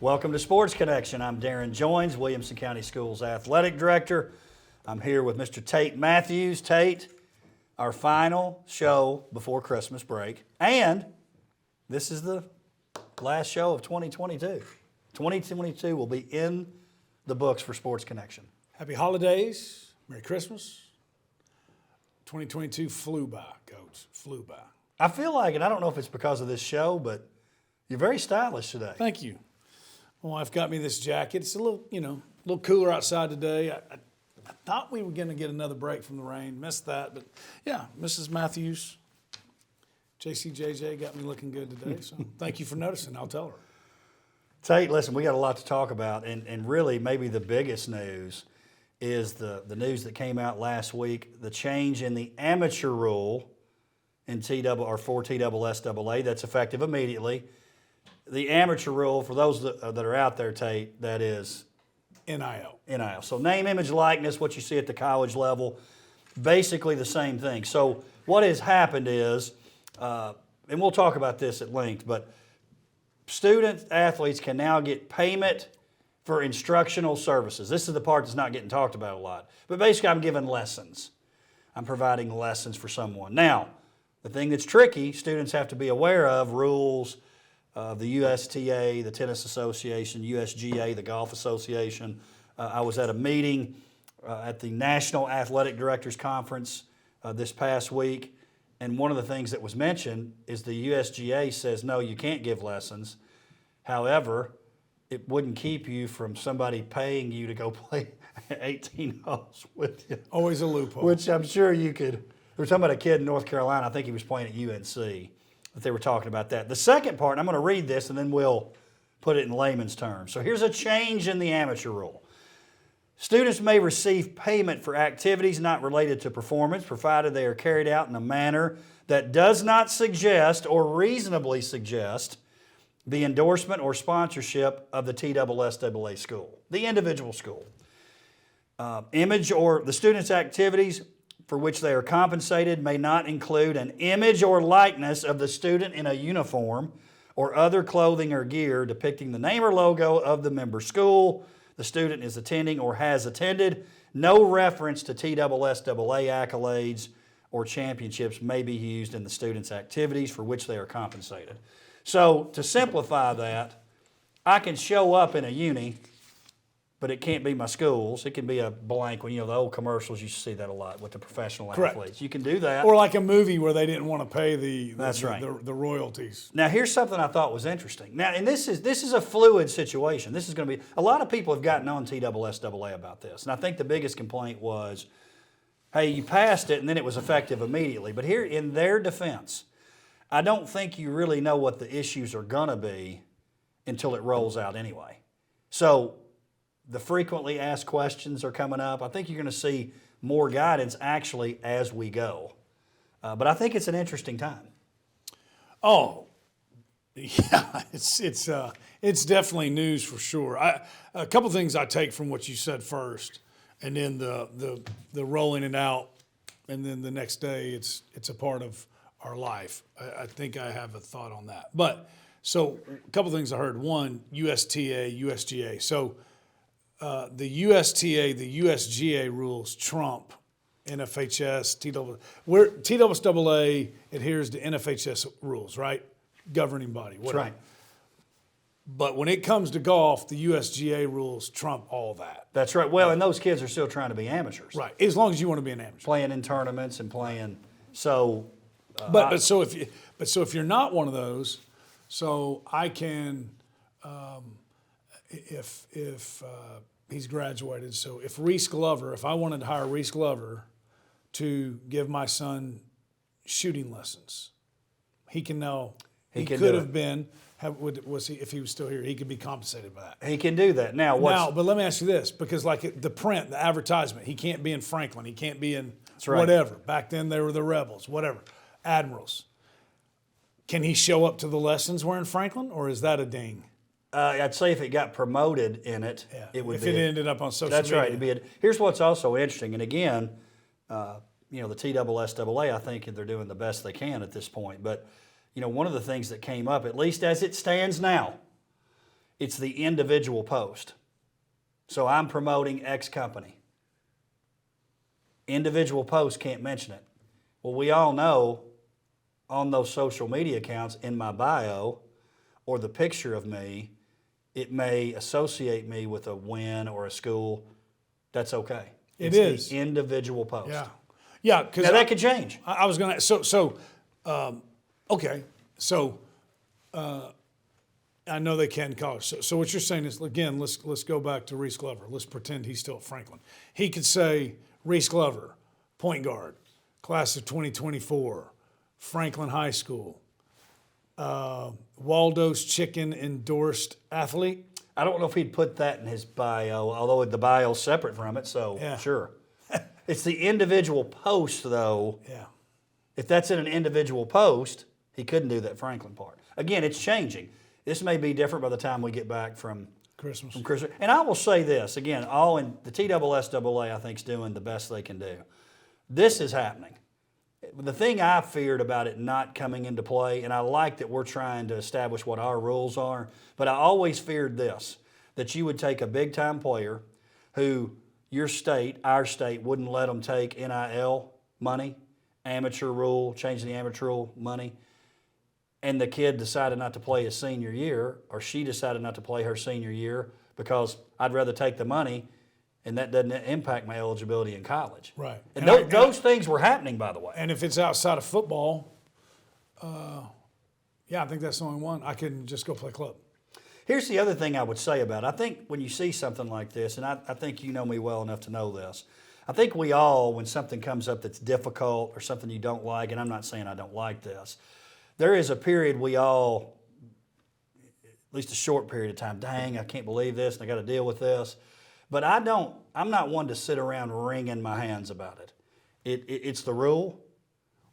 Welcome to Sports Connection. I'm Darrin Joins, Williamson County Schools Athletic Director. I'm here with Mr. Tate Mathews. Tate, our final show before Christmas break, and this is the last show of 2022. 2022 will be in the books for Sports Connection. Happy holidays. Merry Christmas. 2022 flew by, Coach. Flew by. I feel like, and I don't know if it's because of this show, but you're very stylish today. Thank you. My wife got me this jacket. It's a little, a little cooler outside today. I thought we were going to get another break from the rain. Missed that, but yeah, Mrs. Mathews, JCJJ got me looking good today. So thank you for noticing. I'll tell her. Tate, listen, we got a lot to talk about, and really maybe the biggest news is the news that came out last week, the change in the amateur rule in for TSSAA that's effective immediately. The amateur rule, for those that are out there, Tate, that is NIL. NIL. So name, image, likeness, what you see at the college level, basically the same thing. So what has happened is, and we'll talk about this at length, but student athletes can now get payment for instructional services. This is the part that's not getting talked about a lot. But basically, I'm giving lessons. I'm providing lessons for someone. Now, the thing that's tricky, students have to be aware of rules of the USTA, the Tennis Association, USGA, the Golf Association. I was at a meeting at the National Athletic Directors Conference this past week, and one of the things that was mentioned is the USGA says, no, you can't give lessons. However, it wouldn't keep you from somebody paying you to go play 18 holes with you. Always a loophole. Which I'm sure you could. There was talking about a kid in North Carolina, I think he was playing at UNC, but they were talking about that. The second part, and I'm going to read this and then we'll put it in layman's terms. So here's a change in the amateur rule. Students may receive payment for activities not related to performance, provided they are carried out in a manner that does not suggest or reasonably suggest the endorsement or sponsorship of the TSSAA school, the individual school. Image or the student's activities for which they are compensated may not include an image or likeness of the student in a uniform or other clothing or gear depicting the name or logo of the member school the student is attending or has attended. No reference to TSSAA accolades or championships may be used in the student's activities for which they are compensated. So to simplify that, I can show up in a uni, but it can't be my schools. It can be a blank one. The old commercials, you see that a lot with the professional Correct. athletes. You can do that. Or like a movie where they didn't want to pay the royalties. Now, here's something I thought was interesting. Now, and this is a fluid situation. This is going to be, a lot of people have gotten on TSSAA about this. And I think the biggest complaint was, hey, you passed it and then it was effective immediately. But here, in their defense, I don't think you really know what the issues are going to be until it rolls out anyway. So the frequently asked questions are coming up. I think you're going to see more guidance actually as we go. But I think it's an interesting time. Oh, yeah, it's definitely news for sure. A couple things I take from what you said first, and then the rolling it out, and then the next day it's a part of our life. I think I have a thought on that. But so a couple things I heard. One, USTA, USGA. So the USTA, the USGA rules trump NFHS, TSSAA adheres to NFHS rules, right? Governing body. That's right. But when it comes to golf, the USGA rules trump all that. That's right. Well, and those kids are still trying to be amateurs. Right. As long as you want to be an amateur. Playing in tournaments and playing. So. So if you're not one of those, so I can, if he's graduated, so if I wanted to hire Reese Glover to give my son shooting lessons, he can now. He could have been. If he was still here, he could be compensated by that. He can do that now. But let me ask you this, because like the print, the advertisement, he can't be in Franklin, he can't be in right. Whatever. Back then they were the Rebels, whatever, Admirals. Can he show up to the lessons wearing Franklin, or is that a ding? I'd say if it got promoted in it, it would be. If it ended up on social media. That's right. Here's what's also interesting, and again, the TSSAA, I think they're doing the best they can at this point. But one of the things that came up, at least as it stands now, It's the individual post. So I'm promoting X company. Individual post can't mention it. Well, we all know on those social media accounts in my bio or the picture of me, it may associate me with a win or a school. That's okay. It It's is the individual post. Yeah. Yeah. Because Now that could change. I was going to, okay. So, I know they can college. So what you're saying is, again, let's go back to Reese Glover. Let's pretend he's still at Franklin. He could say, Reese Glover, point guard, class of 2024, Franklin High School, Waldo's Chicken endorsed athlete. I don't know if he'd put that in his bio, although the bio's separate from it, so Yeah. sure. It's the individual post, though. Yeah. If that's in an individual post, he couldn't do that Franklin part. Again, it's changing. This may be different by the time we get back from Christmas. Christmas. And I will say this, again, all in the TSSAA, I think, is doing the best they can do. This is happening. The thing I feared about it not coming into play, and I like that we're trying to establish what our rules are, but I always feared this, that you would take a big-time player who your state, our state, wouldn't let them take NIL money, amateur rule, changing the amateur rule money, and the kid decided not to play his senior year, or she decided not to play her senior year because I'd rather take the money and that doesn't impact my eligibility in college. Right. And those things were happening, by the way. And if it's outside of football, yeah, I think that's the only one. I can just go play club. Here's the other thing I would say about it. I think when you see something like this, and I think you know me well enough to know this, I think we all, when something comes up that's difficult or something you don't like, and I'm not saying I don't like this, there is a period we all, at least a short period of time, dang, I can't believe this and I got to deal with this. But I'm not one to sit around wringing my hands about it. It's the rule.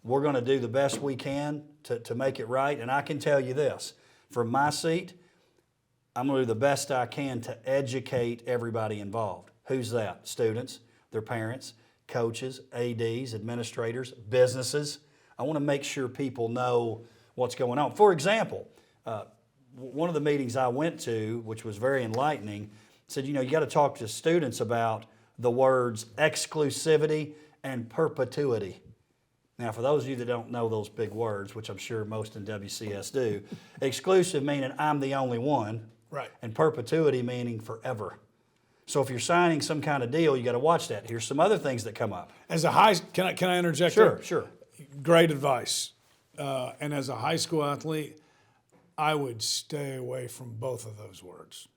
We're going to do the best we can to make it right. And I can tell you this, from my seat, I'm going to do the best I can to educate everybody involved. Who's that? Students, their parents, coaches, ADs, administrators, businesses. I want to make sure people know what's going on. For example, one of the meetings I went to, which was very enlightening, said, you got to talk to students about the words exclusivity and perpetuity. Now, for those of you that don't know those big words, which I'm sure most in WCS do, exclusive meaning I'm the only one, right, and perpetuity meaning forever. So if you're signing some kind of deal, you got to watch that. Here's some other things that come up. Can I interject? Sure, there? sure. Great advice. And as a high school athlete, I would stay away from both of those words.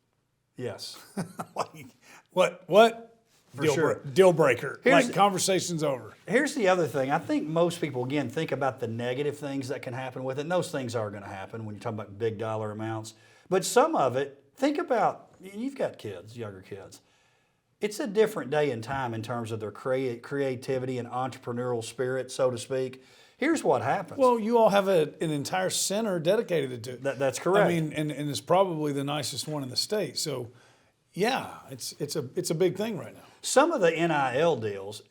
Yes. What? For sure. Deal breaker. Conversation's over. Here's the other thing. I think most people, again, think about the negative things that can happen with it. And those things are going to happen when you're talking about big dollar amounts. But some of it, think about, you've got kids, younger kids. It's a different day and time in terms of their creativity and entrepreneurial spirit, so to speak. Here's what happens. Well, you all have an entire center dedicated to it. That's correct. I mean, and it's probably the nicest one in the state. So, yeah, it's a big thing right now. Some of the NIL deals,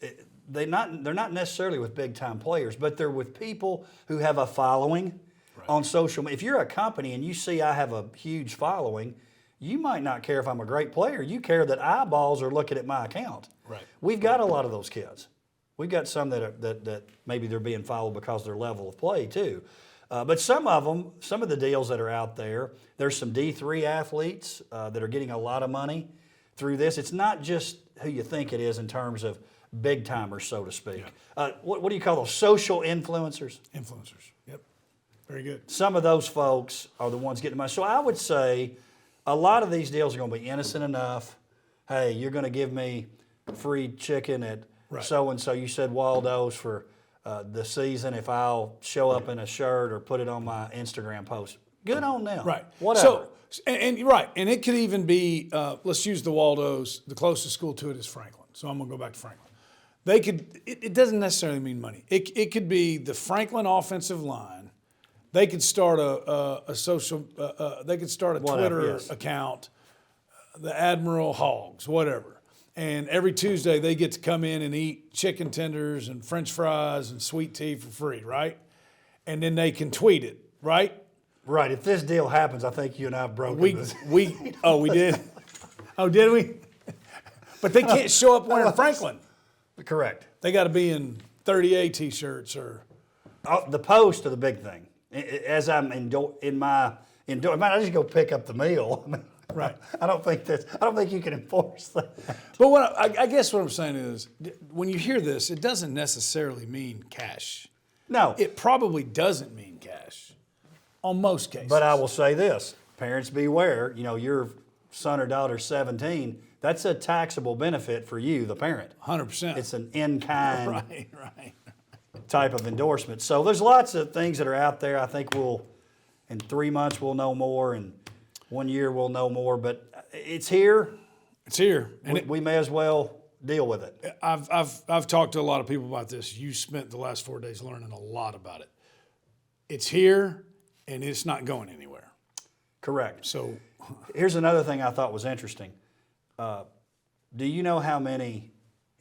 they're not necessarily with big time players, but they're with people who have a following on social media. If you're a company and you see I have a huge following, you might not care if I'm a great player. You care that eyeballs are looking at my account. Right. We've got a lot of those kids. We've got some that maybe they're being followed because of their level of play too. But some of them, some of the deals that are out there, there's some D3 athletes that are getting a lot of money through this. It's not just who you think it is in terms of big timers, so to speak. Yeah. What do you call those? Social influencers? Influencers, yep. Very good. Some of those folks are the ones getting money. So I would say a lot of these deals are going to be innocent enough. Hey, you're going to give me free chicken at so-and-so. You said Waldo's for the season if I'll show up in a shirt or put it on my Instagram post. Good on them. Right. Whatever. So, and it could even be, let's use the Waldo's, the closest school to it is Franklin. So I'm going to go back to Franklin. They could, it doesn't necessarily mean money. It could be the Franklin offensive line. They could start a social, they could start a Twitter account, the Admiral Hogs, whatever. And every Tuesday they get to come in and eat chicken tenders and French fries and sweet tea for free, right? And then they can tweet it, right? Right. If this deal happens, I think you and I have broken this. We did? Oh, did we? But they can't show up wearing Franklin. Correct. They got to be in 30A T-shirts or. The posts are the big thing. As I'm I just go pick up the meal. Right. I don't think you can enforce that. But I guess what I'm saying is, when you hear this, it doesn't necessarily mean cash. No. It probably doesn't mean cash on most cases. But I will say this, parents beware, your son or daughter's 17, that's a taxable benefit for you, the parent. 100%. It's an in-kind right. type of endorsement. So there's lots of things that are out there. I think in 3 months we'll know more, and 1 year we'll know more, but it's here. It's here. And we may as well deal with it. I've talked to a lot of people about this. You spent the last 4 days learning a lot about it. It's here, and it's not going anywhere. Correct. So here's another thing I thought was interesting. Do you know how many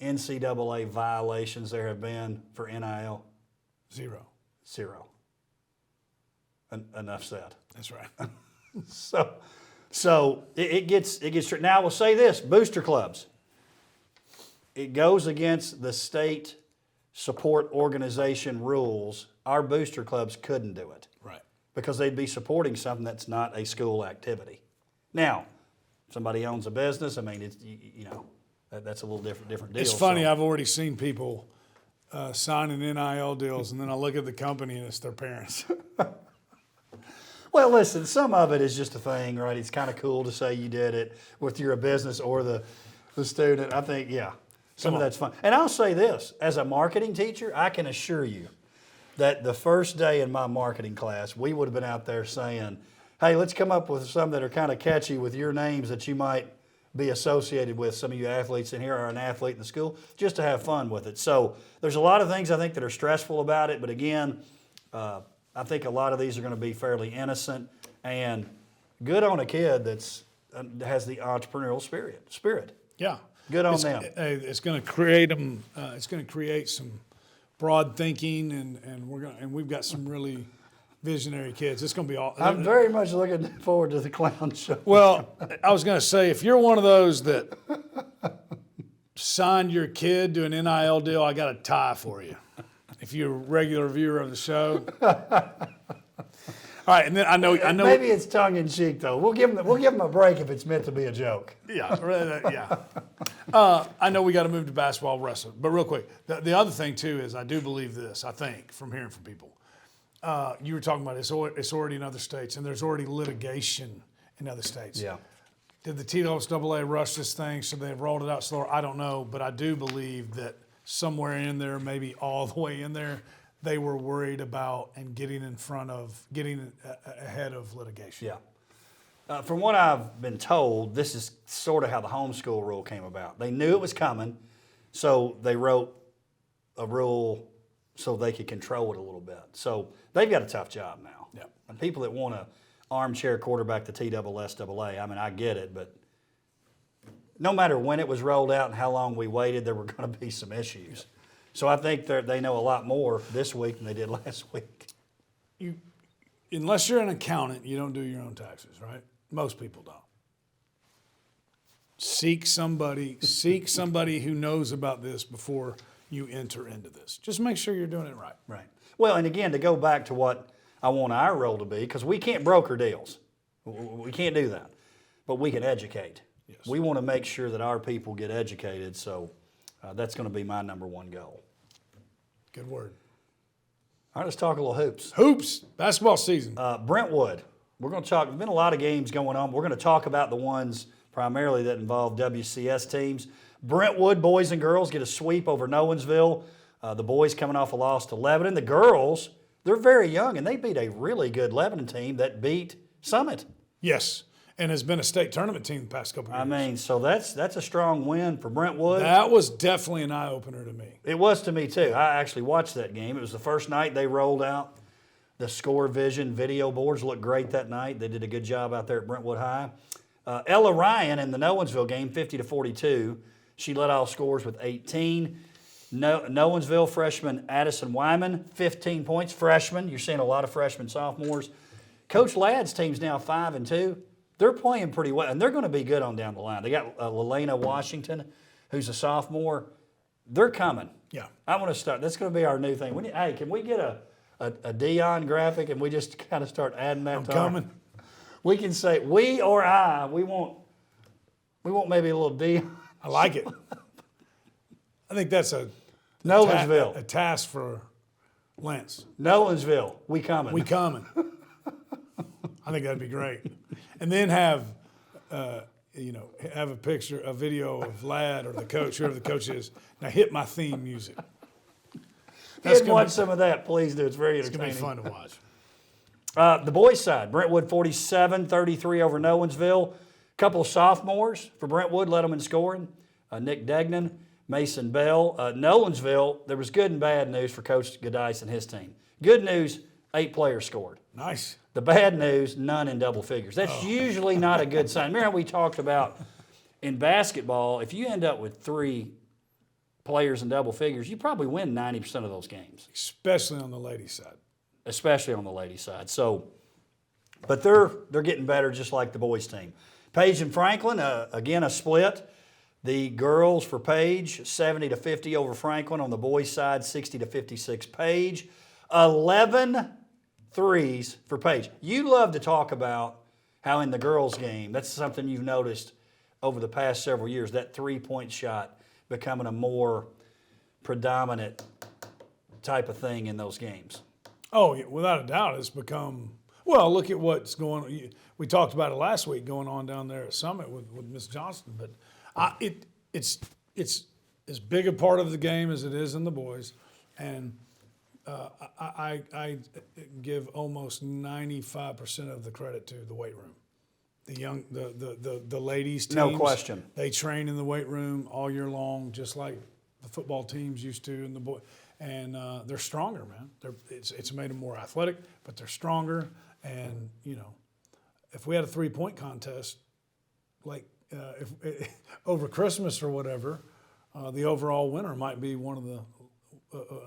NCAA violations there have been for NIL? Zero. Enough said. That's right. So it gets now. We'll say this: booster clubs. It goes against the state support organization rules. Our booster clubs couldn't do it, Right. because they'd be supporting something that's not a school activity. Now, somebody owns a business. I mean, it's that's a little different deal. It's funny. I've already seen people signing NIL deals, and then I look at the company and it's their parents. Well, listen, some of it is just a thing, right? It's kind of cool to say you did it, whether you're a business or the student. I think, some of that's fun. And I'll say this, as a marketing teacher, I can assure you that the first day in my marketing class, we would have been out there saying, hey, let's come up with some that are kind of catchy with your names that you might be associated with. Some of you athletes in here are an athlete in the school, just to have fun with it. So there's a lot of things I think that are stressful about it, but again, I think a lot of these are going to be fairly innocent, and good on a kid that has the entrepreneurial spirit. Yeah. Good on them. It's going to create them. It's going to create some broad thinking, and we've got some really visionary kids. It's going to be all. I'm very much looking forward to the clown show. Well, I was going to say, if you're one of those that signed your kid to an NIL deal, I got a tie for you. If you're a regular viewer of the show. All right, and then I know. Maybe it's tongue in cheek though. We'll give them a break if it's meant to be a joke. Yeah. I know we got to move to basketball, wrestling, but real quick, the other thing too is I do believe this. I think from hearing from people, you were talking about it's already in other states, and there's already litigation in other states. Yeah. Did the TSAA rush this thing so they've rolled it out slower? I don't know, but I do believe that somewhere in there, maybe all the way in there, they were worried about and getting ahead of litigation. Yeah. From what I've been told, this is sort of how the homeschool rule came about. They knew it was coming, so they wrote a rule so they could control it a little bit. So they've got a tough job now. Yeah. And people that want to armchair quarterback the TSSAA, I mean, I get it, but no matter when it was rolled out and how long we waited, there were going to be some issues. Yeah. So I think they know a lot more this week than they did last week. Unless you're an accountant, you don't do your own taxes, right? Most people don't. Seek somebody who knows about this before you enter into this. Just make sure you're doing it right. Right. Well, and again, to go back to what I want our role to be, because we can't broker deals. We can't do that. But we can educate. Yes. We want to make sure that our people get educated, so that's going to be my number one goal. Good word. All right, let's talk a little hoops. Hoops, basketball season. Brentwood. We're going to talk. There's been a lot of games going on. We're going to talk about the ones primarily that involve WCS teams. Brentwood boys and girls get a sweep over Nowensville. The boys coming off a loss to Lebanon. The girls, they're very young, and they beat a really good Lebanon team that beat Summit. Yes, and has been a state tournament team the past couple of years. I mean, so that's a strong win for Brentwood. That was definitely an eye-opener to me. It was to me, too. I actually watched that game. It was the first night they rolled out the Score Vision video boards. Looked great that night. They did a good job out there at Brentwood High. Ella Ryan in the Nowensville game, 50-42. She led all scores with 18. Nowensville freshman Addison Wyman, 15 points. Freshman. You're seeing a lot of freshmen, sophomores. Coach Ladd's team's now 5-2. They're playing pretty well, and they're going to be good on down the line. They got Lelena Washington, who's a sophomore. They're coming. Yeah. I want to start. That's going to be our new thing. Hey, can we get a Dion graphic and we just kind of start adding that? I'm coming. We can say we or I. We want maybe a little Dion. I like it. I think that's Nolensville. a task for Lance. Nolensville. We coming. We coming. I think that'd be great. And then have a picture, a video of Ladd or the coach, whoever the coach is. Now hit my theme music. Watch some of that, please do. It's very entertaining. It's going to be fun to watch. The boys' side, Brentwood 47-33 over Nolensville. Couple of sophomores for Brentwood led them in scoring. Nick Degnan, Mason Bell. Nolensville, there was good and bad news for Coach Gadice and his team. Good news, 8 players scored. Nice. The bad news, none in double figures. That's usually not a good sign. Remember how we talked about in basketball, if you end up with 3 players in double figures, you probably win 90% of those games. Especially on the ladies' side. Especially on the ladies' side. So, but they're getting better just like the boys' team. Page and Franklin, again, a split. The girls for Page, 70-50 over Franklin. On the boys' side, 60-56 Page. 11 threes for Page. You love to talk about how in the girls' game, that's something you've noticed over the past several years, that three-point shot becoming a more predominant type of thing in those games. Oh, yeah, without a doubt, it's become. Well, look at what's going on. We talked about it last week going on down there at Summit with Miss Johnston, but it's as big a part of the game as it is in the boys, and I give almost 95% of the credit to the weight room. The ladies teams, no question. They train in the weight room all year long, just like the football teams used to, and the boy, and they're stronger, man. It's made them more athletic, but they're stronger. And if we had a 3-point contest, like over Christmas or whatever, the overall winner might be one of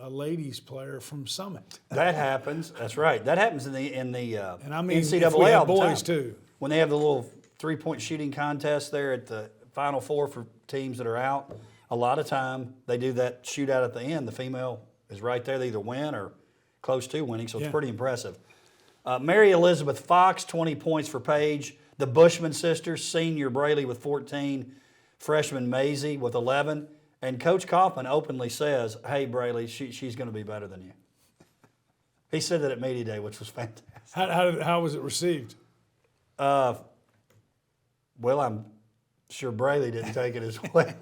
a ladies player from Summit. That happens. That's right. That happens in the and I mean, NCAA if we all have the boys time. too. When they have the little 3-point shooting contest there at the Final Four for teams that are out, a lot of time they do that shootout at the end. The female is right there. They either win or close to winning, so it's pretty impressive. Mary Elizabeth Fox, 20 points for Page. The Bushman sisters, senior Braley with 14, freshman Maisie with 11. And Coach Kaufman openly says, hey, Braley, she's going to be better than you. He said that at Media Day, which was fantastic. How was it received? Well, I'm sure Braley didn't take it as well.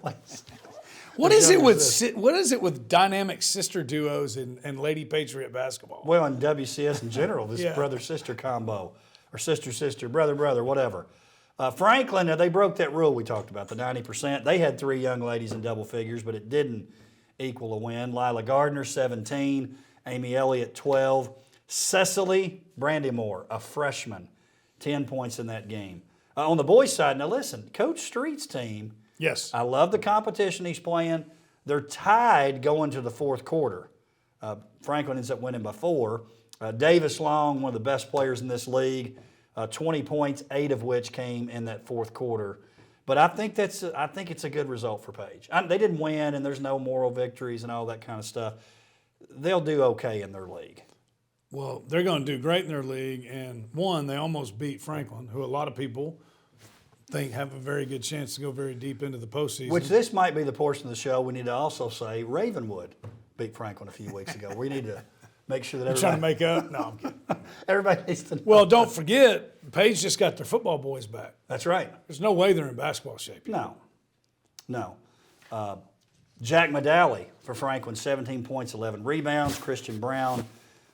What is it with dynamic sister duos and Lady Patriot basketball? Well, in WCS in general, this brother-sister combo, or sister-sister, brother-brother, whatever. Franklin, now they broke that rule we talked about, the 90%. They had 3 young ladies in double figures, but it didn't equal a win. Lila Gardner, 17. Amy Elliott, 12. Cecily Brandymore, a freshman, 10 points in that game. On the boys' side, now listen, Coach Street's team, yes, I love the competition he's playing. They're tied going to the fourth quarter. Franklin ends up winning by 4. Davis Long, one of the best players in this league, 20 points, 8 of which came in that fourth quarter. But I think it's a good result for Page. They didn't win, and there's no moral victories and all that kind of stuff. They'll do okay in their league. Well, they're going to do great in their league, and they almost beat Franklin, who a lot of people think have a very good chance to go very deep into the postseason. Which this might be the portion of the show we need to also say Ravenwood beat Franklin a few weeks ago. We need to make sure that everybody... Trying to make up? No, I'm kidding. Everybody needs to know. Well, don't forget, Page just got their football boys back. That's right. There's no way they're in basketball shape yet. No. Jack Medalley for Franklin, 17 points, 11 rebounds. Christian Brown,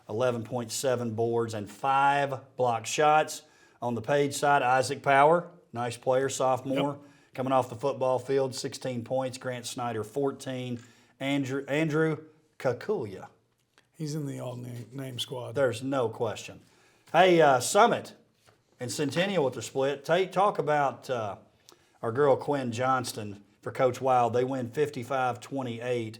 11.7 boards and 5 block shots. On the Page side, Isaac Power, nice player, sophomore, coming off the football field, 16 points. Grant Snyder, 14. Andrew Kakuya. He's in the all-name squad. There's no question. Hey, Summit and Centennial with the split. Tate, talk about our girl Quinn Johnston for Coach Wild. They win 55-28.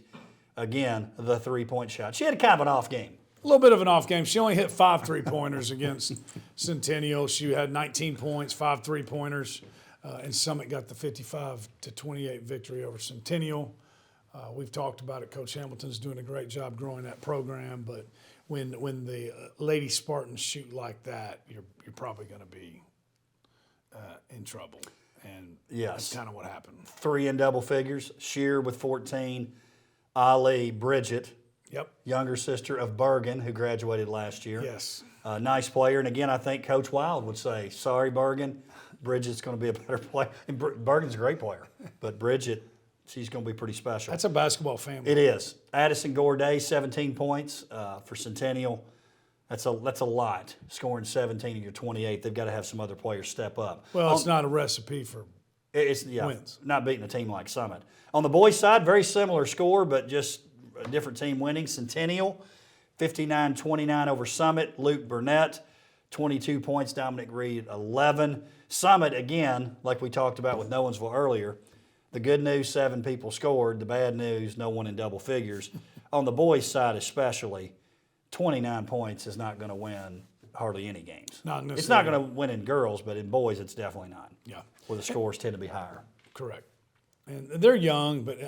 Again, the three-point shot. She had kind of an off game. A little bit of an off game. She only hit 5 3-pointers against Centennial. She had 19 points, 5 3-pointers, and Summit got the 55-28 victory over Centennial. We've talked about it. Coach Hamilton's doing a great job growing that program, but when the Lady Spartans shoot like that, you're probably going to be in trouble. And that's kind of what happened. 3 in double figures. Shear with 14. Ali, Bridget, younger sister of Bergen, who graduated last year. Yes. Nice player. And again, I think Coach Wild would say, sorry, Bergen, Bridget's going to be a better player. And Bergen's a great player, but Bridget, she's going to be pretty special. That's a basketball family. It is. Addison Gourday, 17 points for Centennial. That's a lot. Scoring 17 in your 28, they've got to have some other players step up. Well, it's not a recipe for wins. Not beating a team like Summit. On the boys' side, very similar score, but just a different team winning. Centennial, 59-29 over Summit. Luke Burnett, 22 points. Dominic Reed, 11. Summit, again, like we talked about with Nowensville earlier, the good news, 7 people scored. The bad news, no one in double figures. On the boys' side especially, 29 points is not going to win hardly any games. Not necessarily. It's not going to win in girls, but in boys it's definitely not. Yeah. Where the scores tend to be higher. Correct. And they're young, but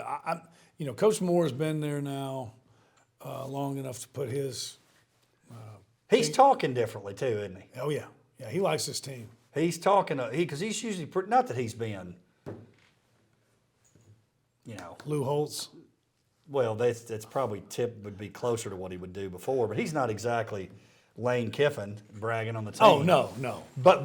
Coach Moore's been there now long enough to put his. He's talking differently too, isn't he? Oh yeah, he likes his team. He's talking because he's usually not that he's been, Lou Holtz. Well, that's probably would be closer to what he would do before, but he's not exactly Lane Kiffin bragging on the team. Oh no. But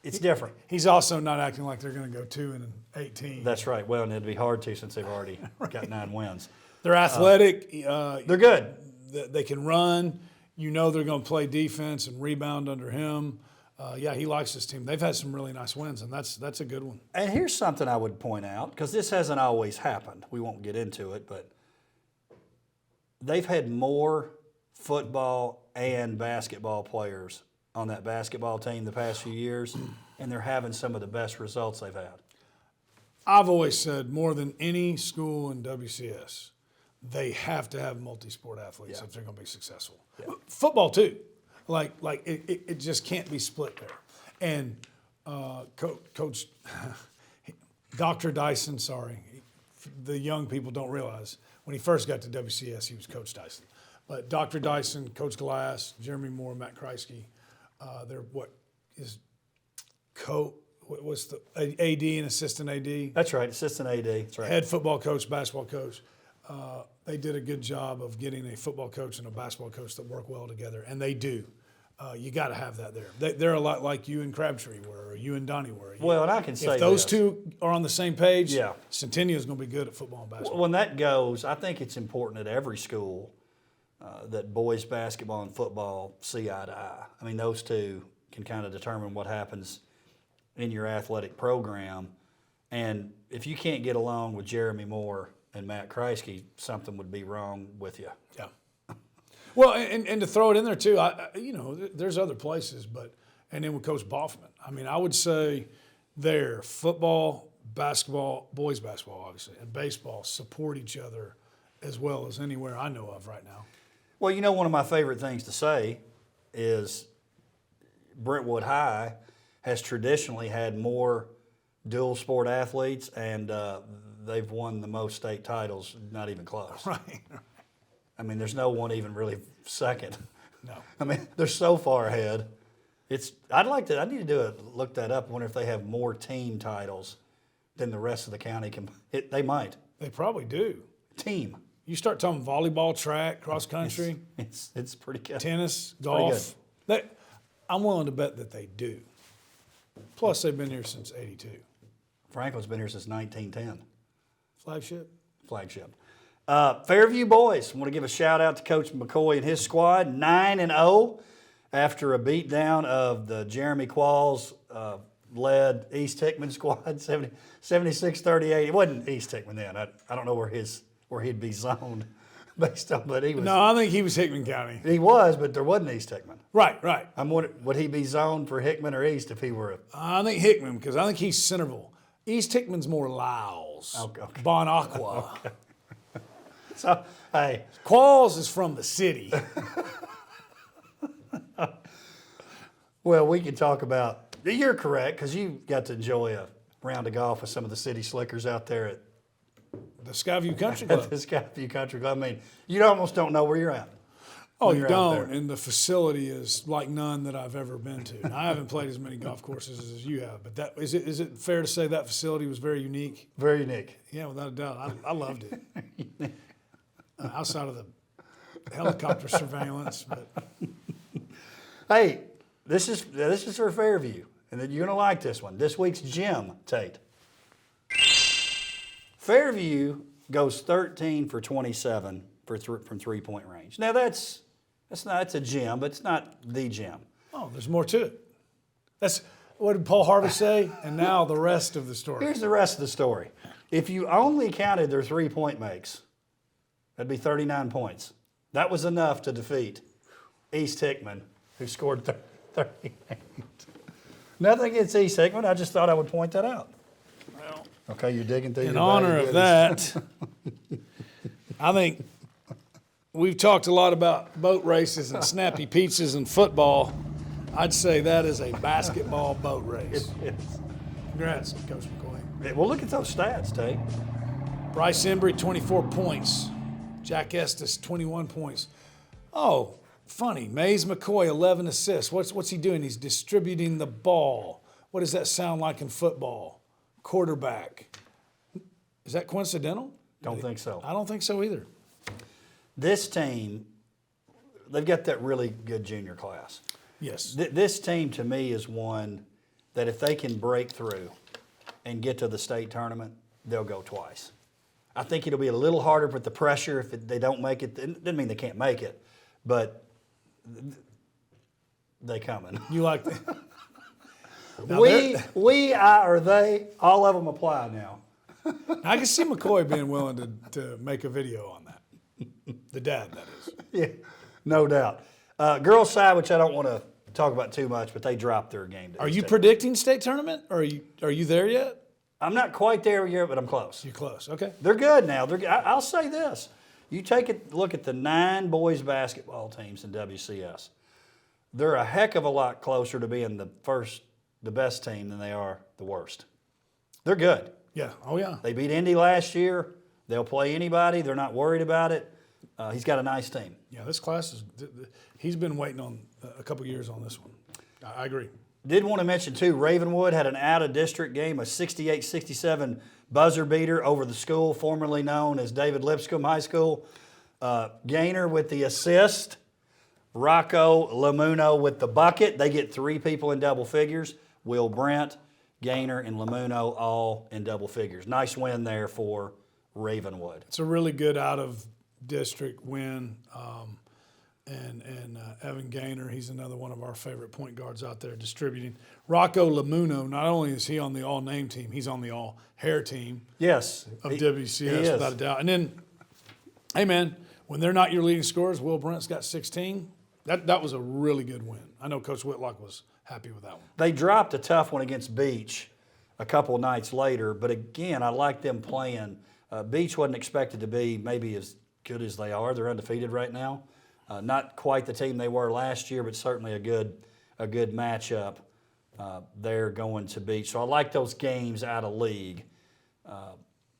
it's different. He's also not acting like they're going to go 2-18. That's right. Well, and it'd be hard to since they've already got 9 wins. They're athletic. They're good. They can run. They're going to play defense and rebound under him. He likes his team. They've had some really nice wins, and that's a good one. And here's something I would point out, because this hasn't always happened. We won't get into it, but they've had more football and basketball players on that basketball team the past few years, and they're having some of the best results they've had. I've always said more than any school in WCS, they have to have multi-sport athletes if they're going to be successful. Yeah. Football too. Like it just can't be split there. And Coach Dr. Dyson, the young people don't realize, when he first got to WCS, he was Coach Dyson. But Dr. Dyson, Coach Glass, Jeremy Moore, Matt Kreisky, what's the AD and assistant AD? That's right, assistant AD. That's right. Head football coach, basketball coach. They did a good job of getting a football coach and a basketball coach that work well together, and they do. You got to have that there. They're a lot like you and Crabtree were, or you and Donnie were. Well, and I can say if those two are on the same page, yeah, Centennial is going to be good at football and basketball. When that goes, I think it's important at every school that boys basketball and football see eye to eye. I mean, those two can kind of determine what happens in your athletic program. And if you can't get along with Jeremy Moore and Matt Kreisky, something would be wrong with you. Yeah. Well, and to throw it in there too, there's other places, and then with Coach Boffman. I mean, I would say there, football, basketball, boys basketball, obviously, and baseball support each other as well as anywhere I know of right now. Well, one of my favorite things to say is Brentwood High has traditionally had more dual sport athletes, and they've won the most state titles, not even close. Right. I mean, there's no one even really second. No. I mean, they're so far ahead. I need to look that up. I wonder if they have more team titles than the rest of the county can. They might. They probably do. Team. You start talking volleyball, track, cross country. It's pretty good. Tennis, golf. I'm willing to bet that they do. Plus, they've been here since '82. Franklin's been here since 1910. Flagship. Fairview boys, I want to give a shout out to Coach McCoy and his squad, 9-0 after a beatdown of the Jeremy Qualls led East Hickman squad, 76-38. It wasn't East Hickman then. I don't know where he'd be zoned based on, but he was. No, I think he was Hickman County. He was, but there wasn't East Hickman. Right. I'm wondering, would he be zoned for Hickman or East if he were? I think Hickman, because I think he's Centerville. East Hickman's more Laos. Okay. Bon Aqua. Okay. So, hey. Qualls is from the city. Well, we can talk about, you're correct, because you got to enjoy a round of golf with some of the city slickers out there at The Skyview Country the Club. Skyview Country Club. I mean, you almost don't know where you're at. Oh, when you you're out don't. there. And the facility is like none that I've ever been to. Now, I haven't played as many golf courses as you have, but that is it fair to say that facility was very unique? Very unique. Yeah, without a doubt. I loved it. Outside of the helicopter surveillance, but Hey, this is for Fairview, and then you're going to like this one. This week's gem, Tate. Fairview goes 13 for 27 from 3-point range. Now that's a gem, but it's not the gem. oh, there's more to it. That's what did Paul Harvey say? And now the rest of the story. Here's the rest of the story. If you only counted their 3-point makes, that'd be 39 points. That was enough to defeat East Hickman, who scored 38. Nothing against East Hickman. I just thought I would point that out. Well, Okay, you're digging through in your honor bag of that, I think we've talked a lot about boat races and snappy pizzas and football. I'd say that is a basketball boat race. Congrats, Coach McCoy. Well, look at those stats, Tate. Bryce Embry, 24 points. Jack Estes, 21 points. Oh, funny. Mays McCoy, 11 assists. What's he doing? He's distributing the ball. What does that sound like in football? Quarterback. Is that coincidental? Don't think so. I don't think so either. This team, they've got that really good junior class. Yes. This team, to me, is one that if they can break through and get to the state tournament, they'll go twice. I think it'll be a little harder with the pressure if they don't make it. It doesn't mean they can't make it, but they coming. You like that? Now I, or they, all of them apply now. I can see McCoy being willing to make a video on that. The dad, that is. Yeah, no doubt. Girls side, which I don't want to talk about too much, but they dropped their game. Are you predicting state tournament? Or are you there yet? I'm not quite there yet, but I'm close. You're close. Okay. They're good now. I'll say this. You take a look at the 9 boys basketball teams in WCS. They're a heck of a lot closer to being the best team than they are the worst. They're good. Yeah. Oh, yeah. They beat Indy last year. They'll play anybody. They're not worried about it. He's got a nice team. Yeah, this class he's been waiting on a couple years on this one. I agree. Did want to mention, too, Ravenwood had an out-of-district game, a 68-67 buzzer beater over the school formerly known as David Lipscomb High School. Gaynor with the assist. Rocco Lamuno with the bucket. They get 3 people in double figures. Will Brent, Gaynor, and Lamuno all in double figures. Nice win there for Ravenwood. It's a really good out-of-district win. And Evan Gaynor, he's another one of our favorite point guards out there distributing. Rocco Lamuno, not only is he on the all-name team, he's on the all-hair team Yes. of WCS without a doubt. And then, hey, man, when they're not your leading scorers, Will Brent's got 16. That was a really good win. I know Coach Whitlock was happy with that one. They dropped a tough one against Beach a couple of nights later, but again, I like them playing. Beach wasn't expected to be maybe as good as they are. They're undefeated right now. Not quite the team they were last year, but certainly a good matchup there going to Beach. So I like those games out of league.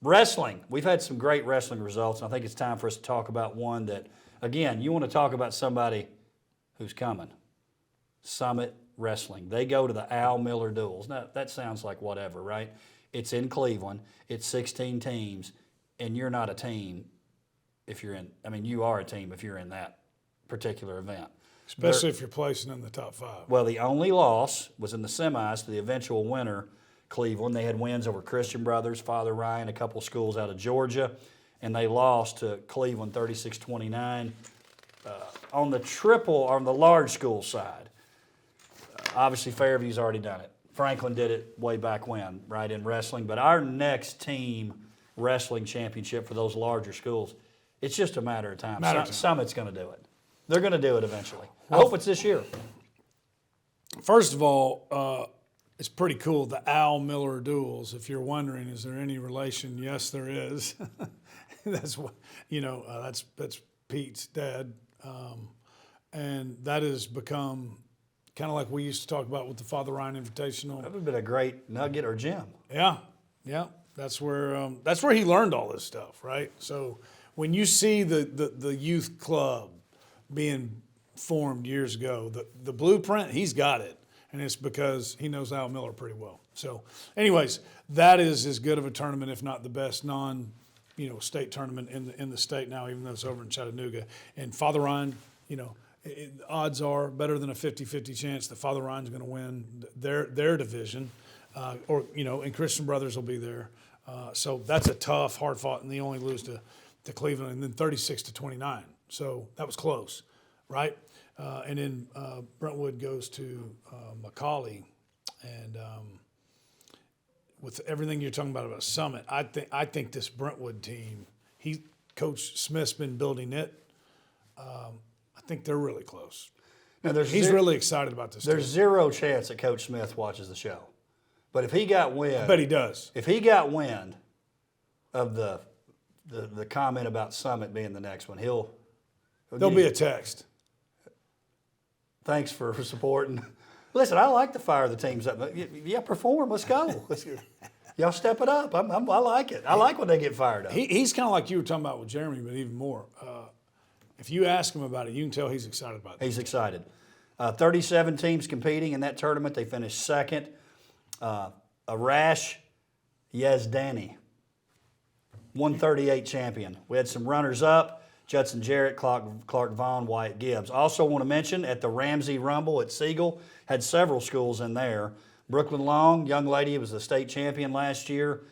Wrestling, we've had some great wrestling results, and I think it's time for us to talk about one that, again, you want to talk about somebody who's coming. Summit Wrestling. They go to the Al Miller Duels. Now, that sounds like whatever, right? It's in Cleveland. It's 16 teams, and you're not a team if you're in, you are a team if you're in that particular event. Especially if you're placing in the top 5. Well, the only loss was in the semis to the eventual winner, Cleveland. They had wins over Christian Brothers, Father Ryan, a couple schools out of Georgia, and they lost to Cleveland 36-29. On the large school side, obviously Fairview's already done it. Franklin did it way back when, right, in wrestling. But our next team wrestling championship for those larger schools, it's just a matter of time. Summit's going to do it. They're going to do it eventually. I hope it's this year. First of all, it's pretty cool, the Al Miller Duels. If you're wondering, is there any relation? Yes, there is. That's what that's Pete's dad, and that has become kind of like we used to talk about with the Father Ryan Invitational. That would have been a great nugget or gem. Yeah. That's where he learned all this stuff, right? So when you see the youth club being formed years ago, the blueprint, he's got it. And it's because he knows Al Miller pretty well. So anyways, that is as good of a tournament, if not the best state tournament in the state now, even though it's over in Chattanooga. And Father Ryan, odds are better than a 50-50 chance that Father Ryan's going to win their division, and Christian Brothers will be there. So that's a tough, hard-fought, and they only lose to Cleveland, and then 36-29. So that was close, right? And then Brentwood goes to McCauley, and with everything you're talking about Summit, I think this Brentwood team, Coach Smith's been building it. I think they're really close. Now, he's really excited about this. There's zero chance that Coach Smith watches the show, but if he got wind, I bet he does. If he got wind of the comment about Summit being the next one, there'll be a text. Thanks for supporting. Listen, I like to fire the teams up. Yeah, perform. Let's go. Y'all step it up. I like it. I like when they get fired up. He's kind of like you were talking about with Jeremy, but even more. If you ask him about it, you can tell he's excited about it. He's excited. 37 teams competing in that tournament. They finished second. Arash Yazdani, 138 champion. We had some runners-up. Judson Jarrett, Clark Vaughn, Wyatt Gibbs. Also want to mention at the Ramsey Rumble at Siegel, had several schools in there. Brooklyn Long, young lady, was the state champion last year,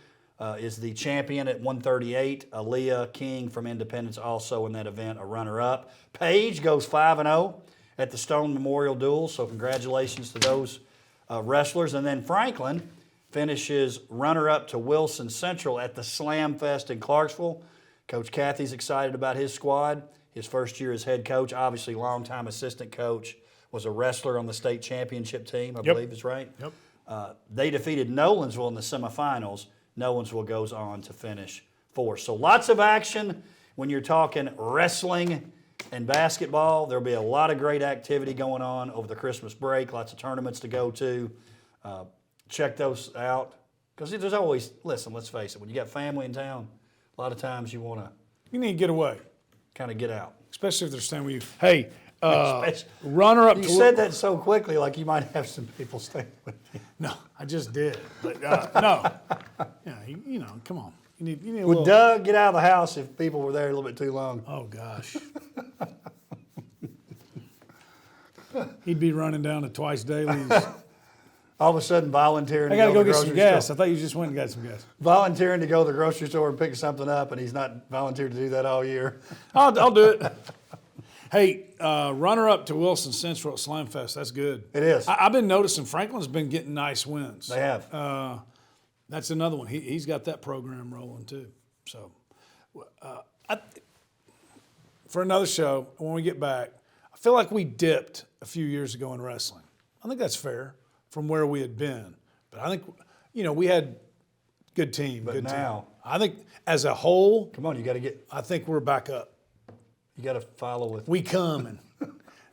is the champion at 138. Aaliyah King from Independence also in that event, a runner-up. Page goes 5-0 at the Stone Memorial Duels, so congratulations to those wrestlers. And then Franklin finishes runner-up to Wilson Central at the Slam Fest in Clarksville. Coach Cathy's excited about his squad. His first year as head coach, obviously longtime assistant coach, was a wrestler on the state championship team, I believe is right. Yep. They defeated Nolensville in the semifinals. Nolensville goes on to finish fourth. So lots of action when you're talking wrestling and basketball. There'll be a lot of great activity going on over the Christmas break, lots of tournaments to go to. Check those out. Because there's always, listen, let's face it, when you got family in town, a lot of times you want to need to get away. Kind of get out. Especially if they're staying with you. Hey, runner-up to... You said that so quickly like you might have some people staying with you. No, I just did. But no. Yeah, come on. You need a Would little... Doug get out of the house if people were there a little bit too long? Oh, gosh. He'd be running down to Twice Dailies. All of a sudden volunteering I got to go to get some grocery gas. store. I thought you just went and got some gas. Volunteering to go to the grocery store and pick something up, and he's not volunteered to do that all year. I'll do it. Hey, runner-up to Wilson Central at Slam Fest. That's good. It is. I've been noticing Franklin's been getting nice wins. They have. That's another one. He's got that program rolling too. So, for another show, when we get back, I feel like we dipped a few years ago in wrestling. I think that's fair from where we had been. But I think, we had good team. But good now, team. I think as a whole, come on, you got to get. I think we're back up. You got to follow with. We coming.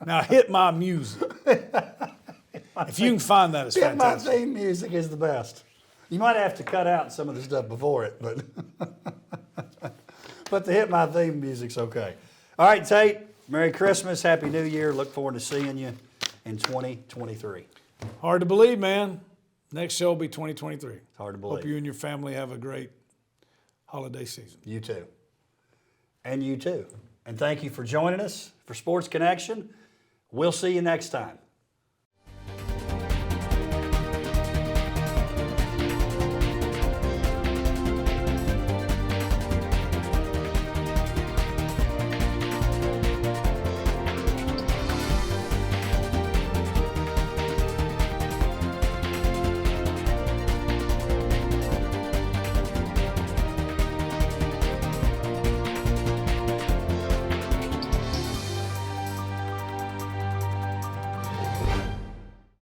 Now hit my music. If you can find that, it's Hit fantastic. My theme music is the best. You might have to cut out some of the stuff before it, but but the Hit My Theme music's okay. All right, Tate, Merry Christmas, Happy New Year. Look forward to seeing you in 2023. Hard to believe, man. Next show will be 2023. It's hard to believe. Hope you and your family have a great holiday season. You too. And you too. And thank you for joining us for Sports Connection. We'll see you next time.